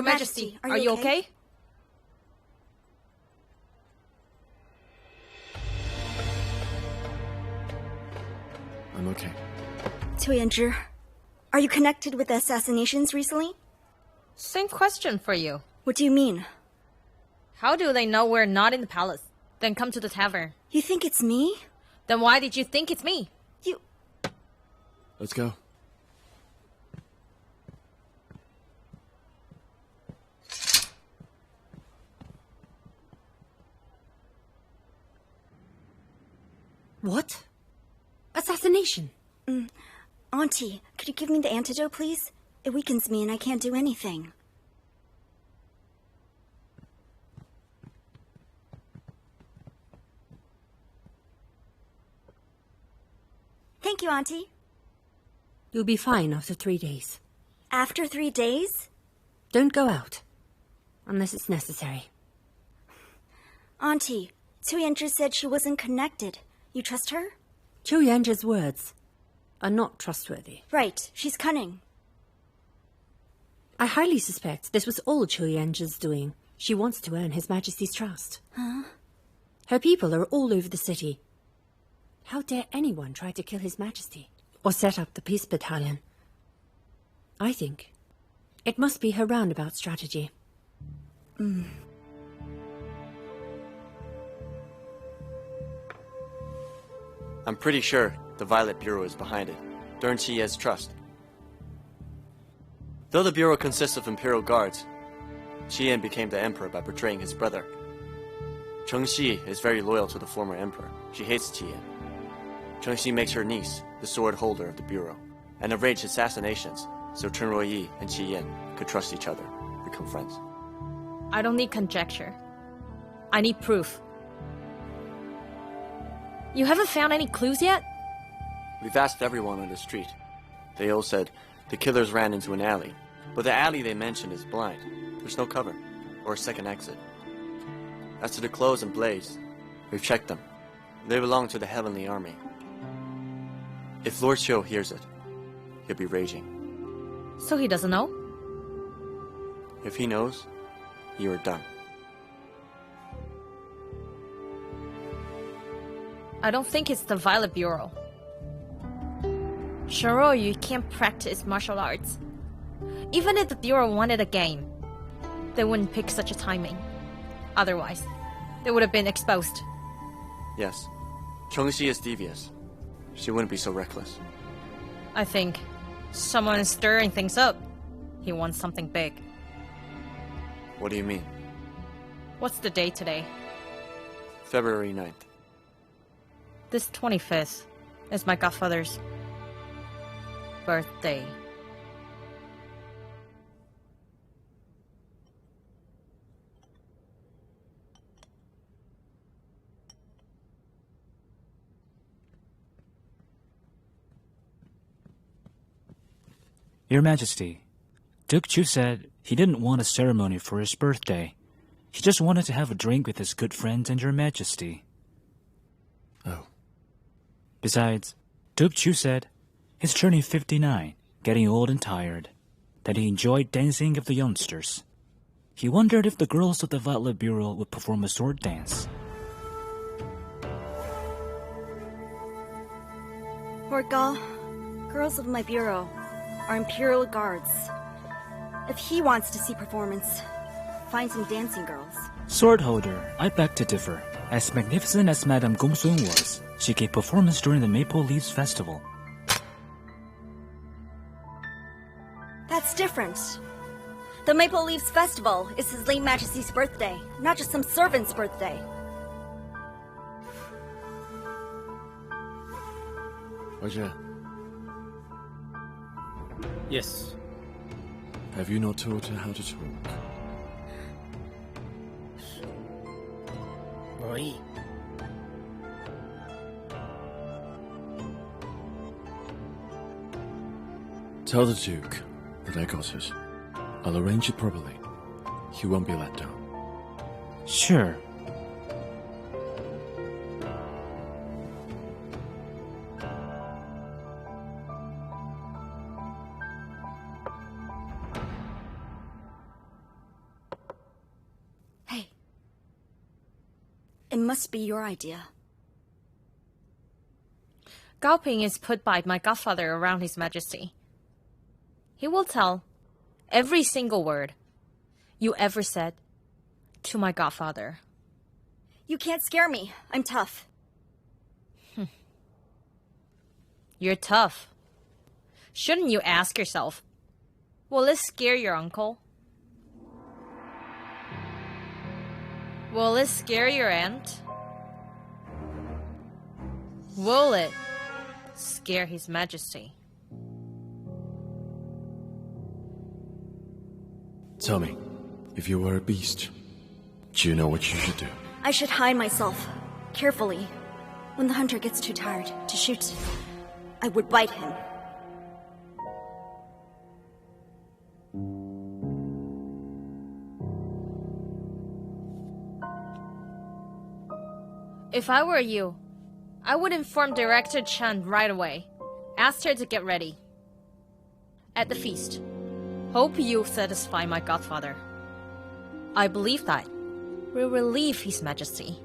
Majesty, are you okay? I'm okay. Yan Zhi, are you connected with the assassinations recently? Same question for you. What do you mean? How do they know we're not in the palace? Then come to the tavern. You think it's me? Then why did you think it's me? You... Let's go. What? Assassination? Auntie, could you give me the antidote, please? It weakens me and I can't do anything. Thank you, Auntie. You'll be fine after 3 days. After 3 days? Don't go out. Unless it's necessary. Auntie, Yan Zhi said she wasn't connected. You trust her? Yan Zhi's words are not trustworthy. Right, she's cunning. I highly suspect this was all Yan Zhi's doing. She wants to earn His Majesty's trust. Huh? Her people are all over the city. How dare anyone try to kill His Majesty or set up the peace battalion? I think it must be her roundabout strategy. I'm pretty sure the Violet Bureau is behind it, to earn Qiye's trust. Though the Bureau consists of Imperial Guards, Qiyan became the Emperor by betraying his brother. Cheng Xi is very loyal to the former Emperor. She hates Qiyan. Cheng Xi makes her niece the sword holder of the Bureau, and arranged assassinations so Chen Ruoyi and Qiyan could trust each other, become friends. I don't need conjecture. I need proof. You haven't found any clues yet? We've asked everyone on the street. They all said the killers ran into an alley, but the alley they mentioned is blind. There's no cover, or a second exit. As to the clothes and blades, we've checked them. They belong to the Heavenly Army. If Lord Qiu hears it, he'll be raging. So he doesn't know? If he knows, you are done. I don't think it's the Violet Bureau. Sure, you can't practice martial arts. Even if the Bureau wanted a game, they wouldn't pick such a timing. Otherwise, they would have been exposed. Yes, Cheng Xi is devious. She wouldn't be so reckless. I think someone is stirring things up. He wants something big. What do you mean? What's the date today? February 9th. This 25th is my godfather's birthday. Your Majesty, Duke Chu said he didn't want a ceremony for his birthday. He just wanted to have a drink with his good friends and Your Majesty. Oh. Besides, Duke Chu said he's turning 59, getting old and tired, that he enjoyed dancing with the youngsters. He wondered if the girls of the Violet Bureau would perform a sword dance. Lord Gao, girls of my bureau are Imperial Guards. If he wants to see performance, find some dancing girls. Swordholder, I beg to differ. As magnificent as Madame Gongsun was, she gave performance during the Maple Leaves Festival. That's different. The Maple Leaves Festival is His late Majesty's birthday, not just some servant's birthday. Roger, Yes. have you not taught her how to talk? Roy. Tell the Duke that I got it. I'll arrange it properly. He won't be let down. Sure. It must be your idea. Gaoping is put by my godfather around His Majesty. He will tell every single word you ever said to my godfather. You can't scare me. I'm tough. You're tough. Shouldn't you ask yourself, will it scare your uncle? Will it scare your aunt? Will it scare His Majesty? Tell me, if you were a beast, do you know what you should do? I should hide myself, carefully. When the hunter gets too tired to shoot, I would bite him. If I were you, I would inform Director Chen right away. Ask her to get ready. At the feast. Hope you satisfy my godfather. I believe that will relieve His Majesty.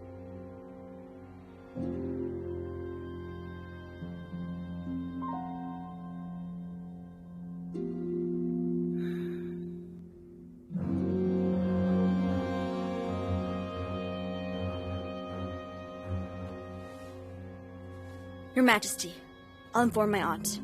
Your Majesty, I'll inform my aunt.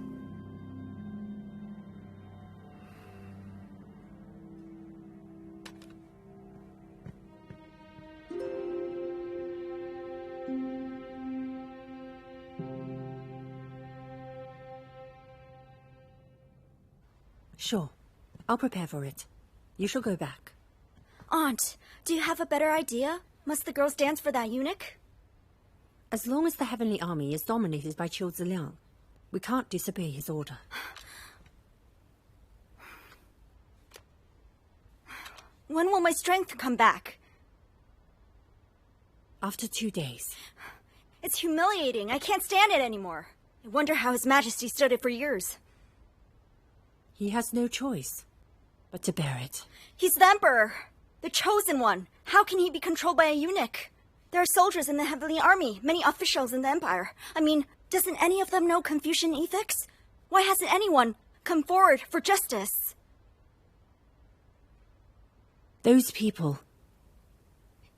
Sure. I'll prepare for it. You shall go back. Aunt, do you have a better idea? Must the girls dance for that eunuch? As long as the Heavenly Army is dominated by Chou Shi Liang, we can't disobey his order. When will my strength come back? After 2 days. It's humiliating. I can't stand it anymore. I wonder how His Majesty stood it for years. He has no choice but to bear it. He's the Emperor, the chosen one. How can he be controlled by a eunuch? There are soldiers in the Heavenly Army, many officials in the Empire. I mean, doesn't any of them know Confucian ethics? Why hasn't anyone come forward for justice? Those people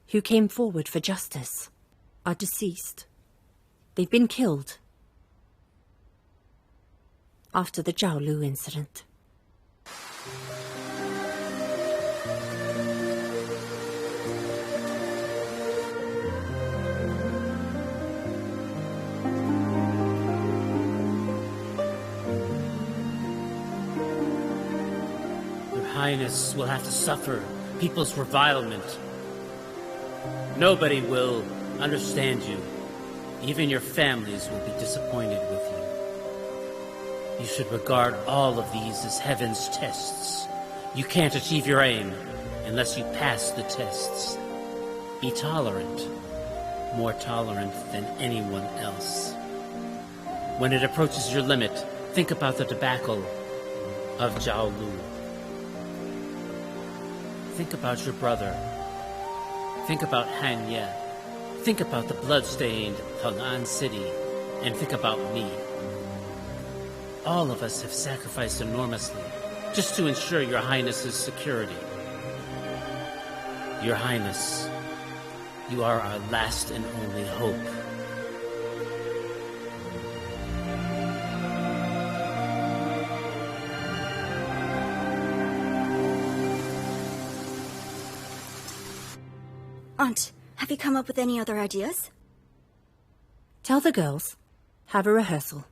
who came forward for justice are deceased. They've been killed after the Zhaolu incident. Highness will have to suffer people's revilement. Nobody will understand you. Even your families will be disappointed with you. You should regard all of these as heaven's tests. You can't achieve your aim unless you pass the tests. Be tolerant, more tolerant than anyone else. When it approaches your limit, think about the debacle of Zhaolu. Think about your brother. Think about Han Ye. Think about the blood-stained Heng'an city. And think about me. All of us have sacrificed enormously just to ensure your Highness's security. Your Highness, you are our last and only hope. Aunt, have you come up with any other ideas? Tell the girls. Have a rehearsal.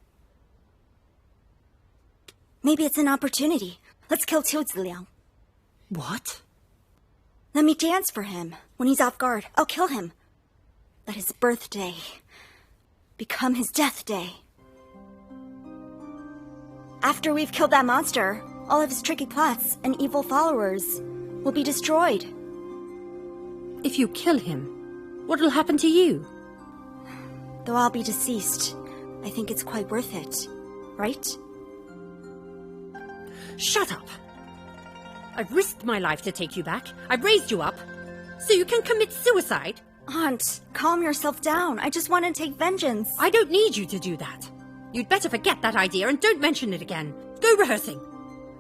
Maybe it's an opportunity. Let's kill Chou Shi Liang. What? Let me dance for him. When he's off guard, I'll kill him. Let his birthday become his death day. After we've killed that monster, all of his tricky plots and evil followers will be destroyed. If you kill him, what'll happen to you? Though I'll be deceased, I think it's quite worth it, right? Shut up! I've risked my life to take you back. I've raised you up. So you can commit suicide? Aunt, calm yourself down. I just want to take vengeance. I don't need you to do that. You'd better forget that idea and don't mention it again. Go rehearsing.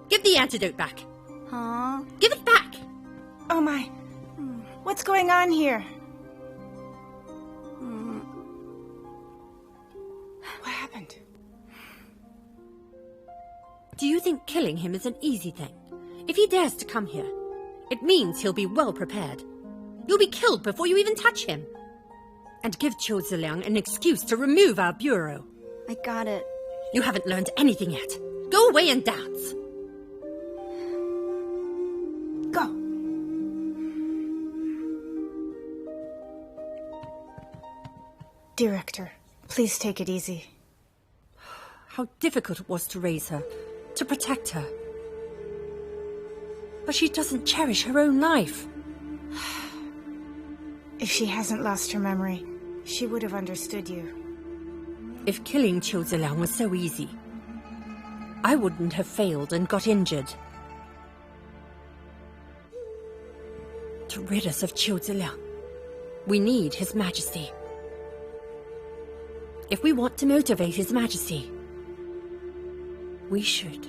Give the antidote back. Huh? Give it back! Oh my. What's going on here? What happened? Do you think killing him is an easy thing? If he dares to come here, it means he'll be well prepared. You'll be killed before you even touch him. And give Chou Shi Liang an excuse to remove our bureau. I got it. You haven't learned anything yet. Go away and dance. Go. Director, please take it easy. How difficult it was to raise her, to protect her. But she doesn't cherish her own life. If she hasn't lost her memory, she would have understood you. If killing Chou Shi Liang was so easy, I wouldn't have failed and got injured. To rid us of Chou Shi Liang, we need His Majesty. If we want to motivate His Majesty, we should.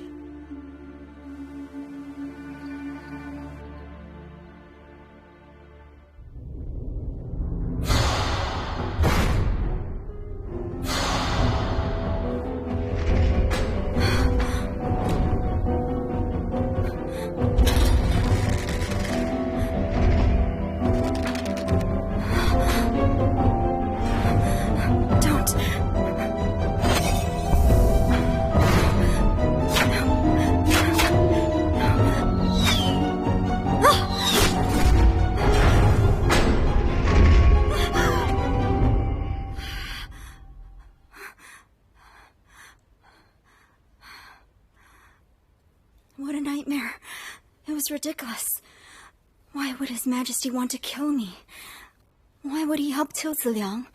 What a nightmare. It was ridiculous. Why would His Majesty want to kill me? Why would he help Chou Shi Liang?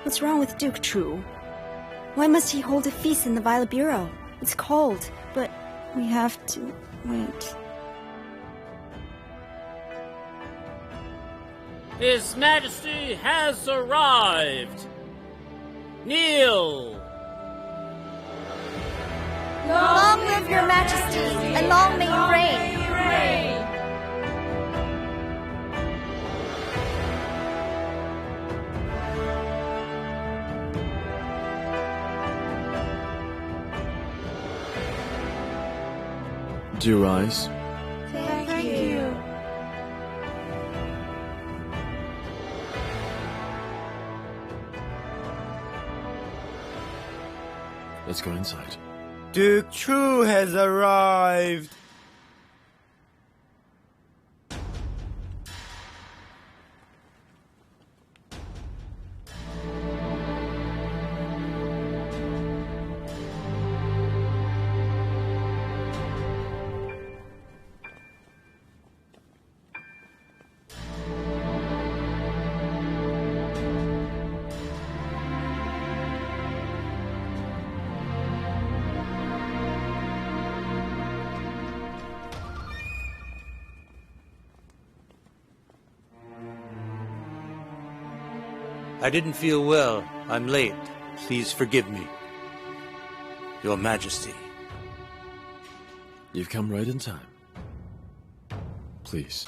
What's wrong with Duke Chu? Why must he hold a feast in the Violet Bureau? It's cold, but we have to wait. His Majesty has arrived! Kneel! Long live your Majesty, and long may you reign! Do you rise? Thank you. Let's go inside. Duke Chu has arrived! I didn't feel well. I'm late. Please forgive me. Your Majesty. You've come right in time. Please.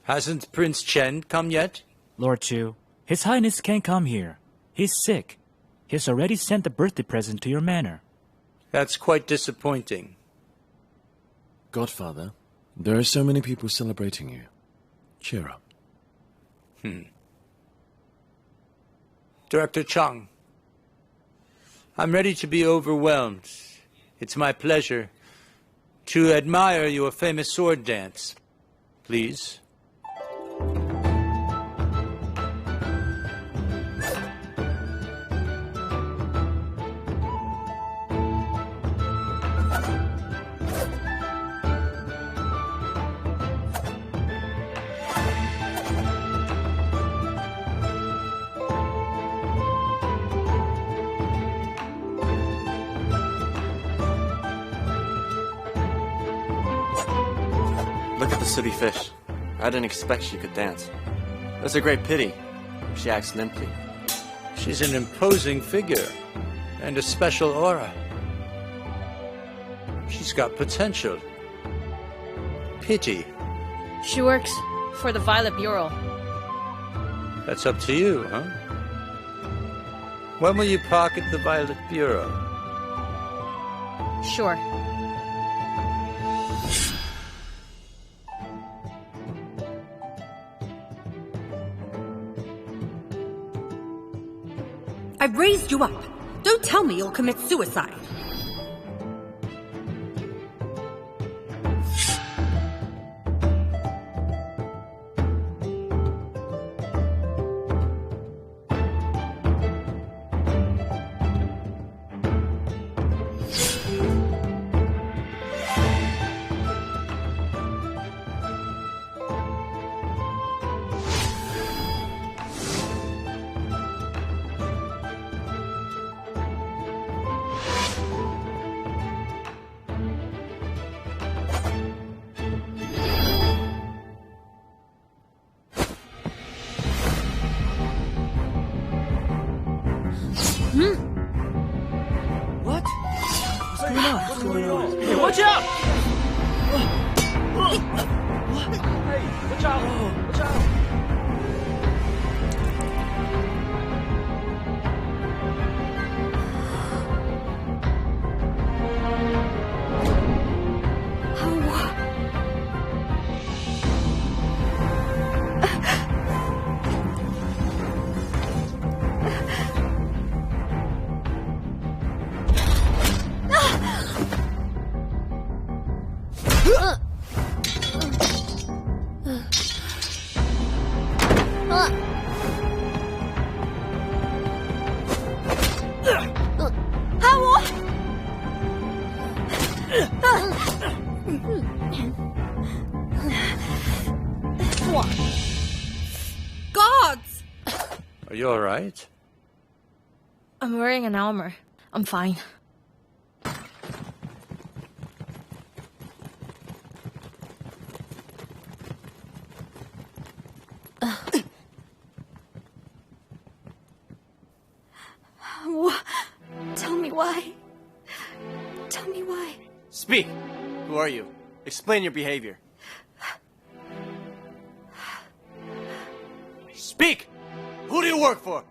Hasn't Prince Cheng come yet? Lord Chu, His Highness can't come here. He's sick. He's already sent the birthday present to your manor. That's quite disappointing. Godfather, there are so many people celebrating you. Cheer up. Director Cheng, I'm ready to be overwhelmed. It's my pleasure to admire your famous sword dance. Please. Look at the city fish. I didn't expect she could dance. That's a great pity. She acts limply. She's an imposing figure and a special aura. She's got potential. Pity. She works for the Violet Bureau. That's up to you, huh? When will you pocket the Violet Bureau? Sure. I've raised you up. Don't tell me you'll commit suicide. What? What's going on? What's going on? Hey, watch out! Hey, watch out! Watch out! Gods! Are you all right? I'm wearing an armor. I'm fine. Tell me why. Tell me why. Speak! Who are you? Explain your behavior. Speak! Who do you work for?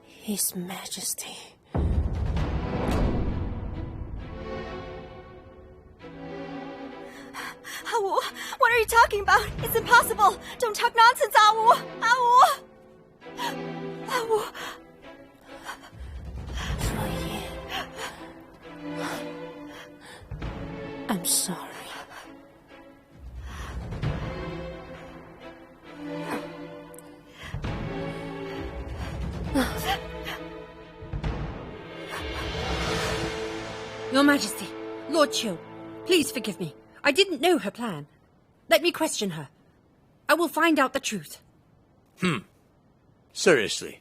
His Majesty. Awu, what are you talking about? It's impossible. Don't talk nonsense, Awu. Awu. Awu. I'm sorry. Your Majesty, Lord Chou, please forgive me. I didn't know her plan. Let me question her. I will find out the truth. Seriously.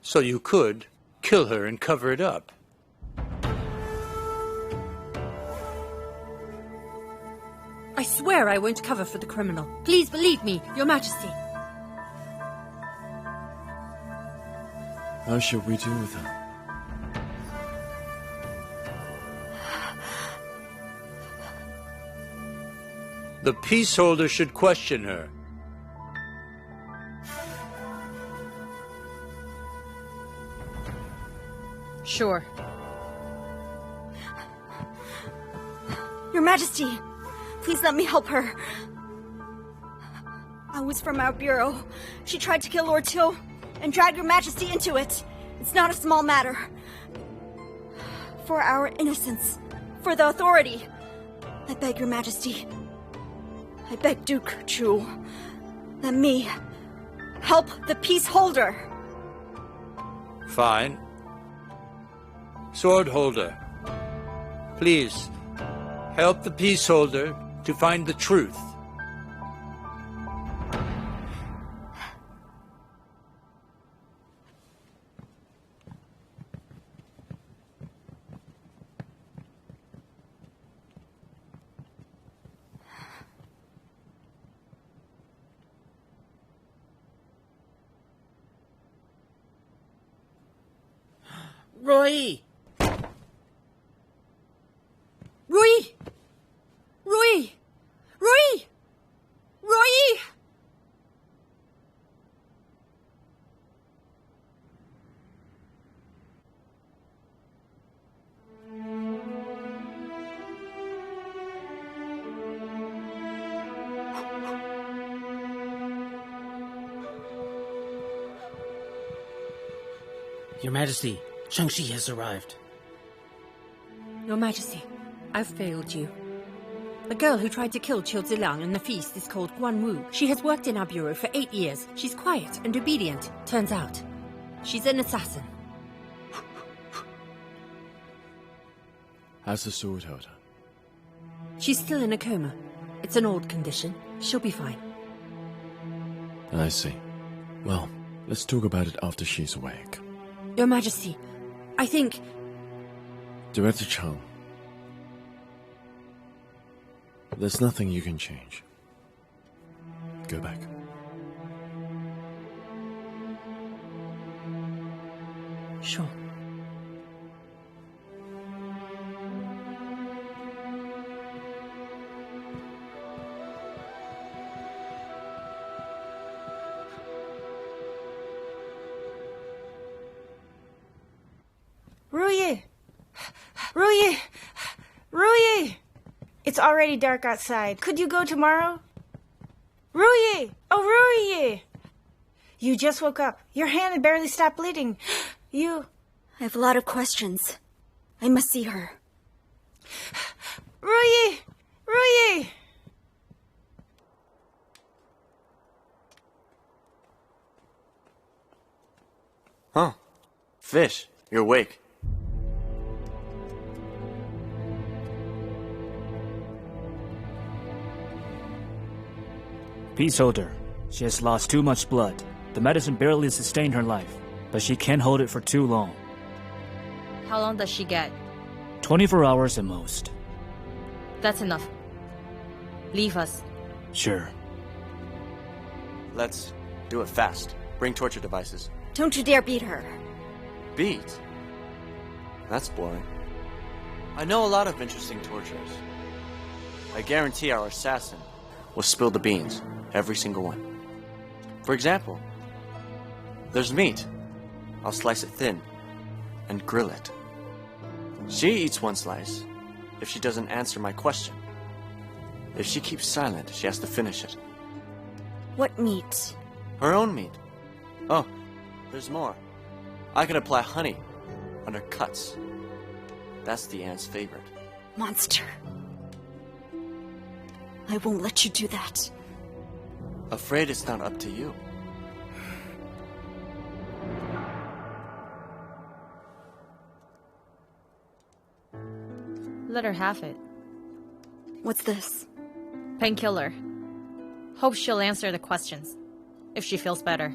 So you could kill her and cover it up? I swear I won't cover for the criminal. Please believe me, Your Majesty. How shall we deal with her? The peaceholder should question her. Sure. Your Majesty, please let me help her. I was from our bureau. She tried to kill Lord Till and drag Your Majesty into it. It's not a small matter. For our innocence, for the authority, I beg Your Majesty. I beg Duke Chu, let me help the peace holder. Fine. Sword holder, please help the peace holder to find the truth. Roy! Rui! Rui! Rui! Rui! Your Majesty, Cheng Shi has arrived. Your Majesty, I've failed you. The girl who tried to kill Chou Shi Liang in the feast is called Guan Wu. She has worked in our bureau for 8 years. She's quiet and obedient. Turns out, she's an assassin. How's the sword holder? She's still in a coma. It's an old condition. She'll be fine. I see. Well, let's talk about it after she's awake. Your Majesty, I think... Director Chang, there's nothing you can change. Go back. Sure. Ruyi! Ruyi! Ruyi! It's already dark outside. Could you go tomorrow? Ruyi! Oh, Ruyi! You just woke up. Your hand had barely stopped bleeding. You... I have a lot of questions. I must see her. Ruyi! Ruyi! Huh. Fish, you're awake. Peaceholder. She has lost too much blood. The medicine barely sustained her life, but she can't hold it for too long. How long does she get? 24 hours at most. That's enough. Leave us. Sure. Let's do it fast. Bring torture devices. Don't you dare beat her. Beat? That's boring. I know a lot of interesting torturers. I guarantee our assassin will spill the beans. Every single one. For example, there's meat. I'll slice it thin and grill it. She eats one slice if she doesn't answer my question. If she keeps silent, she has to finish it. What meat? Her own meat. Oh, there's more. I can apply honey on her cuts. That's the ant's favorite. Monster. I won't let you do that. Afraid it's not up to you. Let her have it. What's this? Painkiller. Hope she'll answer the questions. If she feels better.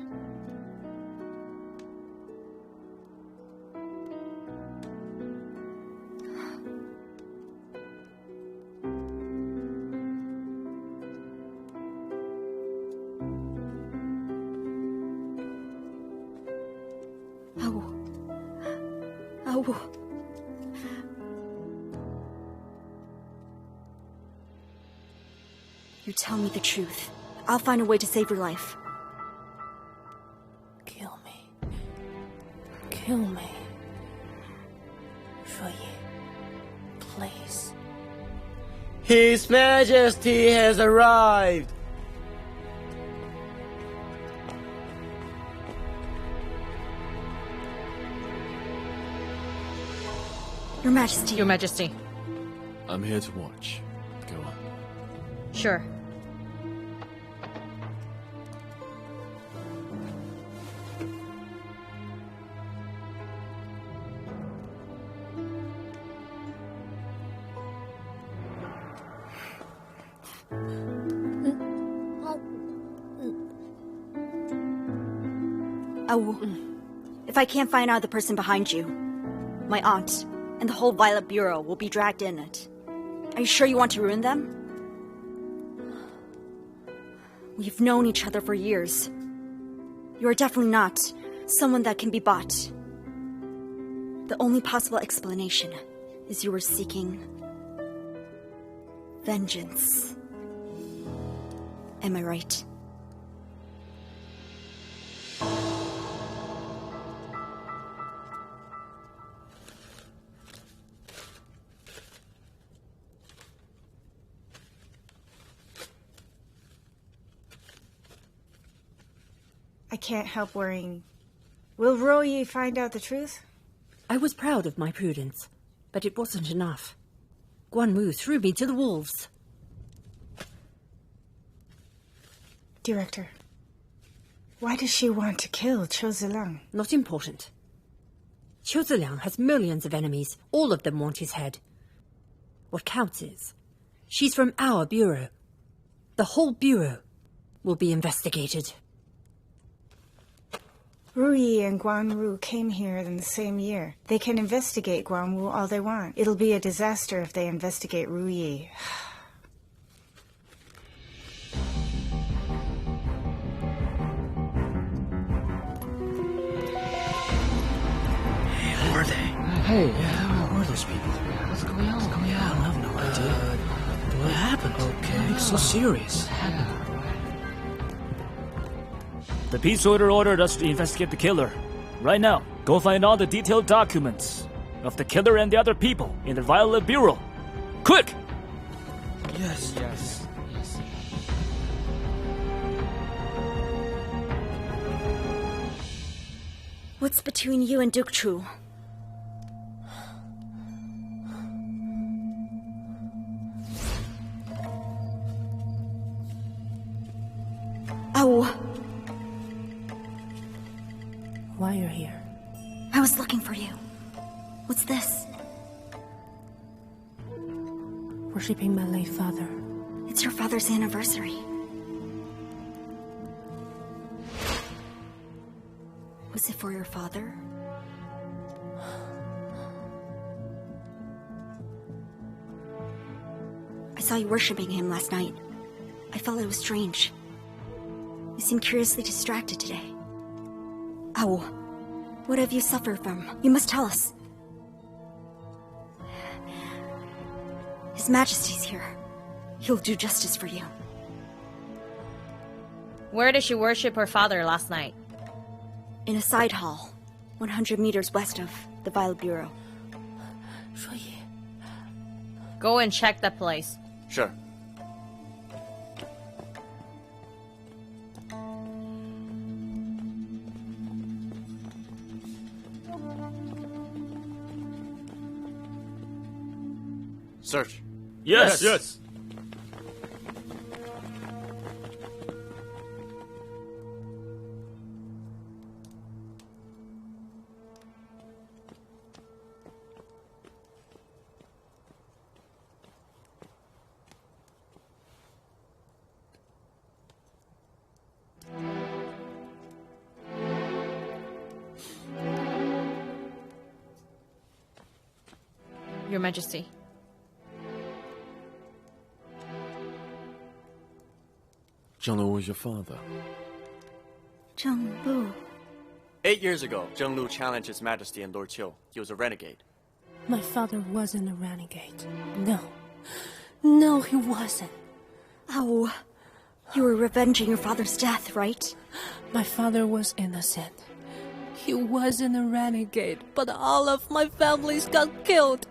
You tell me the truth. I'll find a way to save your life. Kill me. Kill me. His Majesty has arrived! Your Majesty. Your Majesty. I'm here to watch. Go on. Sure. Oh, if I can't find out the person behind you, my aunt and the whole Violet Bureau will be dragged in it. Are you sure you want to ruin them? We've known each other for years. You are definitely not someone that can be bought. The only possible explanation is you were seeking vengeance. Am I right? I can't help worrying. Will Royi find out the truth? I was proud of my prudence, but it wasn't enough. Guan Wu threw me to the wolves. Director, why does she want to kill Chou Shi Liang? Not important. Chou Shi Liang has millions of enemies. All of them want his head. What counts is, she's from our bureau. The whole bureau will be investigated. Ruyi and Guan Wu came here in the same year. They can investigate Guan Wu all they want. It'll be a disaster if they investigate Ruyi. Who are they? Hey, Who are those people? what's going on? I have no idea. What happened? Okay. So serious. The peace order ordered us to investigate the killer. Right now, go find all the detailed documents of the killer and the other people in the Violet Bureau. Quick! Yes. What's between you and Duke Chu? Oh. Why you're here? I was looking for you. What's this? Worshipping my late father. It's your father's anniversary. Was it for your father? I saw you worshipping him last night. I felt it was strange. You seem curiously distracted today. Ow. What have you suffered from? You must tell us. His Majesty's here. He'll do justice for you. Where did she worship her father last night? In a side hall, 100 meters west of the Violet Bureau. Go and check that place. Sure. Search. Yes. Your Majesty. Zhang Lu was your father. Zhang Lu. 8 years ago, Zheng Lu challenged His Majesty and Lord Qiu. He was a renegade. My father wasn't a renegade. No, he wasn't. Oh, you were revenging your father's death, right? My father was innocent. He wasn't a renegade, but all of my families got killed.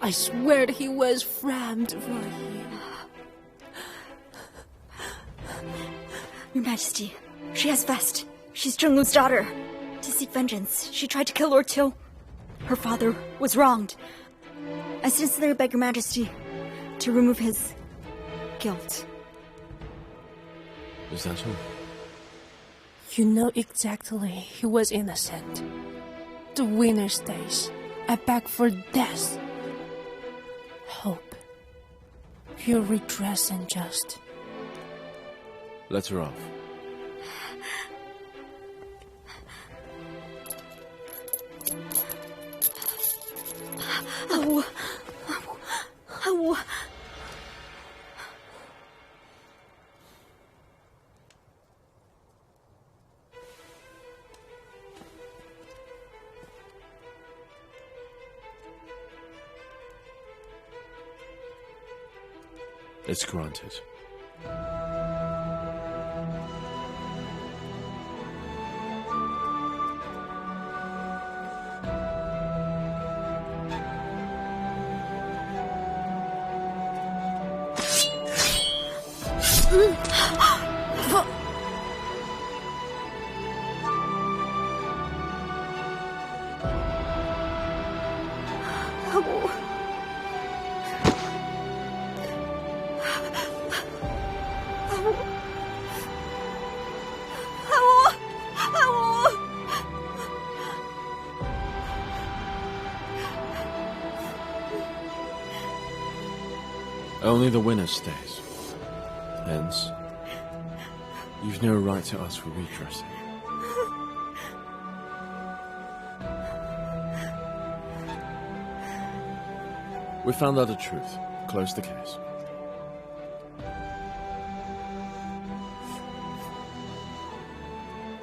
I swear he was framed for you. Your Majesty, she has Vest. She's Zheng Lu's daughter. To seek vengeance, she tried to kill Lord Qiu. Her father was wronged. I sincerely beg Your Majesty to remove his guilt. Is that all? You know exactly he was innocent. The winner stays. I beg for death. Hope your redress unjust. Let her off. It's granted. Only the winner stays. Hence, you've no right to ask for redressing. We found out the truth. Close the case.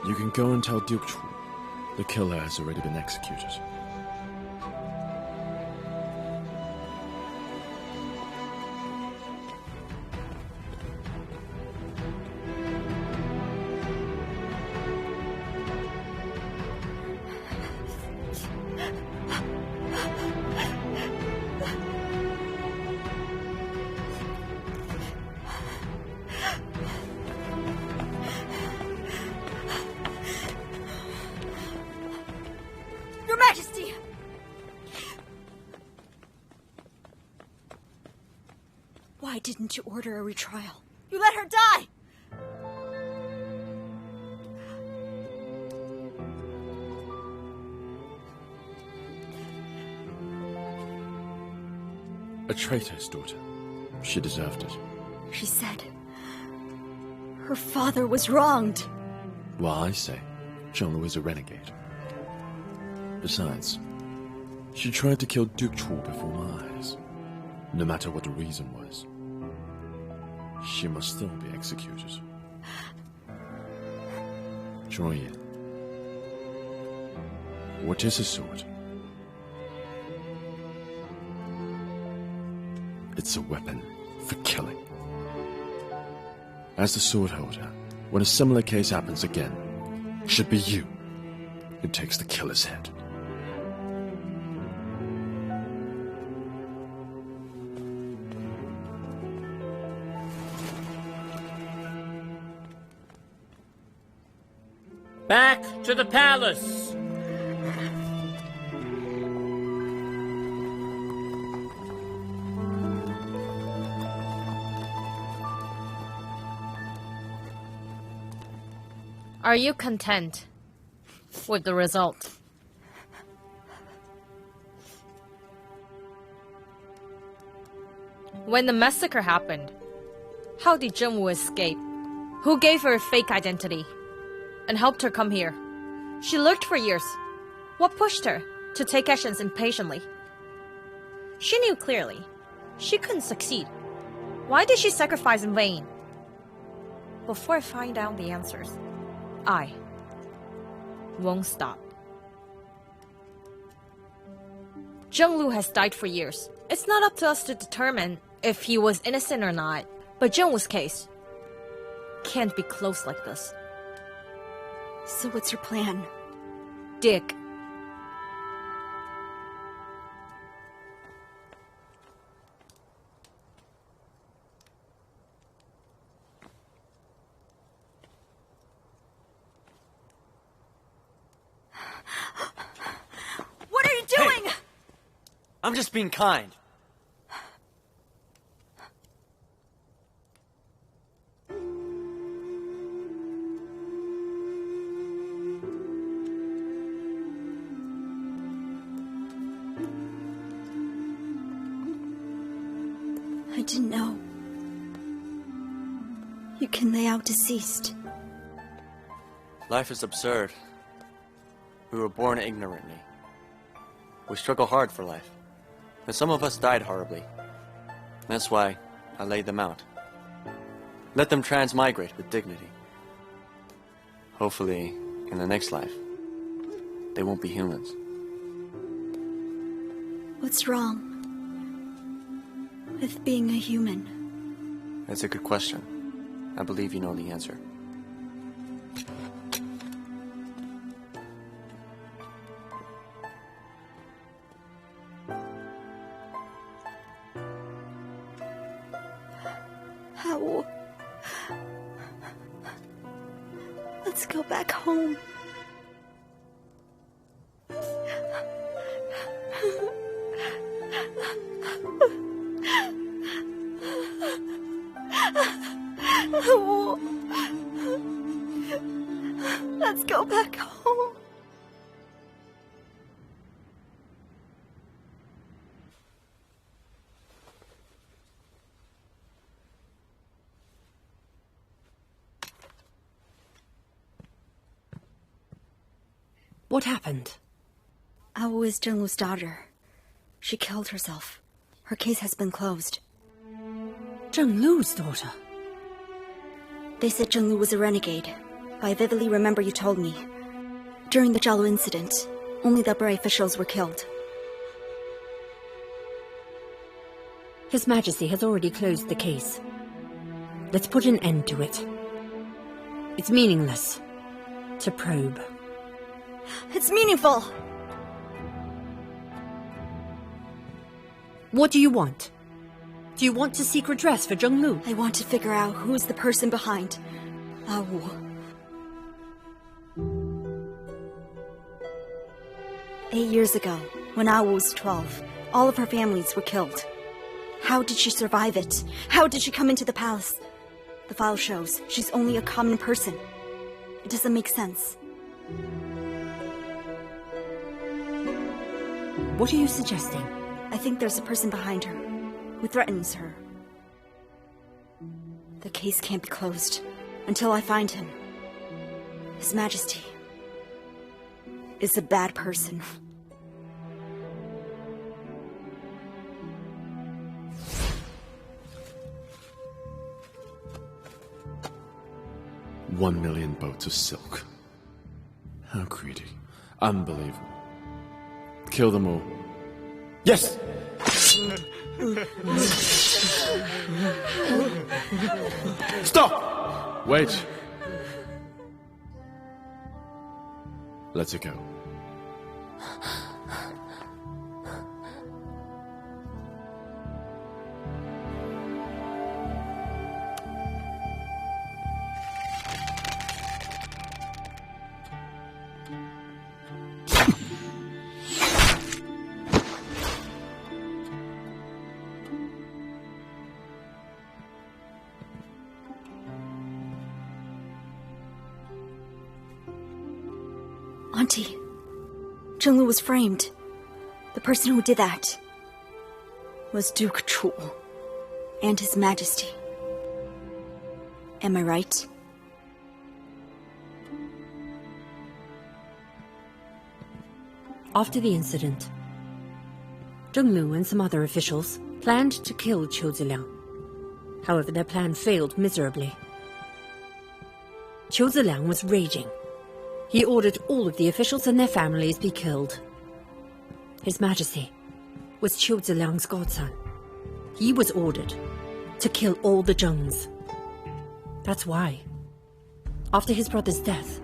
You can go and tell Duke Chu the killer has already been executed. Why didn't you order a retrial? You let her die! A traitor's daughter. She deserved it. She said her father was wronged. Well, I say Zhang Lu is a renegade. Besides, she tried to kill Duke Chu before my eyes. No matter what the reason was, she must still be executed. Zhang Yin, what is a sword? It's a weapon for killing. As the sword holder, when a similar case happens again, it should be you who takes the killer's head. Back to the palace! Are you content with the result? When the massacre happened, how did Zheng Wu escape? Who gave her a fake identity and helped her come here? She lurked for years. What pushed her to take actions impatiently? She knew clearly she couldn't succeed. Why did she sacrifice in vain? Before I find out the answers, I won't stop. Zheng Lu has died for years. It's not up to us to determine if he was innocent or not, but Zheng Wu's case can't be closed like this. So what's your plan? Dig. I'm just being kind. I didn't know. You can lay out deceased. Life is absurd. We were born ignorantly. We struggle hard for life. And some of us died horribly. That's why I laid them out. Let them transmigrate with dignity. Hopefully, in the next life, they won't be humans. What's wrong with being a human? That's a good question. I believe you know the answer. How? Let's go back home. Let's go back home. What happened? Awu is Zhang Lu's daughter. She killed herself. Her case has been closed. Zhang Lu's daughter? They said Zhang Lu was a renegade. I vividly remember you told me. During the Zhaolu incident, only the Bray officials were killed. His Majesty has already closed the case. Let's put an end to it. It's meaningless to probe. It's meaningful! What do you want? Do you want to seek redress for Zhang Lu? I want to figure out who's the person behind Awu. 8 years ago, when Awu was 12, all of her families were killed. How did she survive it? How did she come into the palace? The file shows she's only a common person. It doesn't make sense. What are you suggesting? I think there's a person behind her who threatens her. The case can't be closed until I find him. His Majesty is a bad person. $1 million boats of silk. How greedy. Unbelievable. Kill them all. Yes! Stop! Wait. Let it go. Auntie, Zheng Lu was framed. The person who did that was Duke Chu and His Majesty. Am I right? After the incident, Zheng Lu and some other officials planned to kill Chou Shi Liang. However, their plan failed miserably. Chou Shi Liang was raging. He ordered all of the officials and their families be killed. His Majesty was Chou Shi Liang's godson. He was ordered to kill all the Zhengs. That's why, after his brother's death,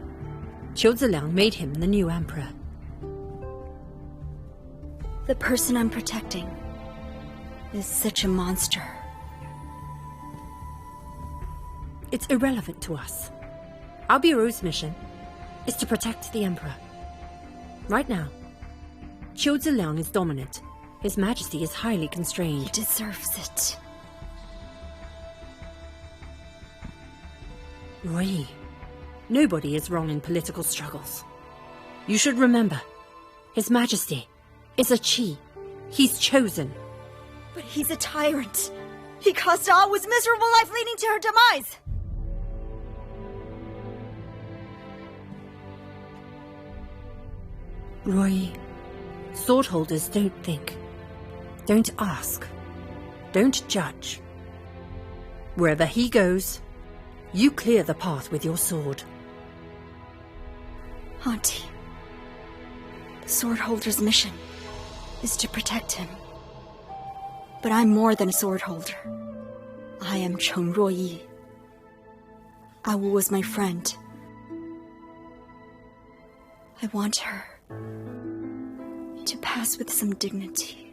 Chou Shi Liang made him the new emperor. The person I'm protecting is such a monster. It's irrelevant to us. Our bureau's mission is to protect the emperor. Right now, Chou Shi Liang is dominant, His Majesty is highly He constrained. deserves it. Roy, nobody is wrong in political struggles. You should remember, His Majesty is a Qi. He's chosen. But he's a tyrant. He caused Awa's miserable life leading to her demise. Roy, sword holders don't think. Don't ask. Don't judge. Wherever he goes, you clear the path with your sword. Auntie, the sword holder's mission is to protect him. But I'm more than a sword holder. I am Cheng Ruoyi. Awu was my friend. I want her to pass with some dignity.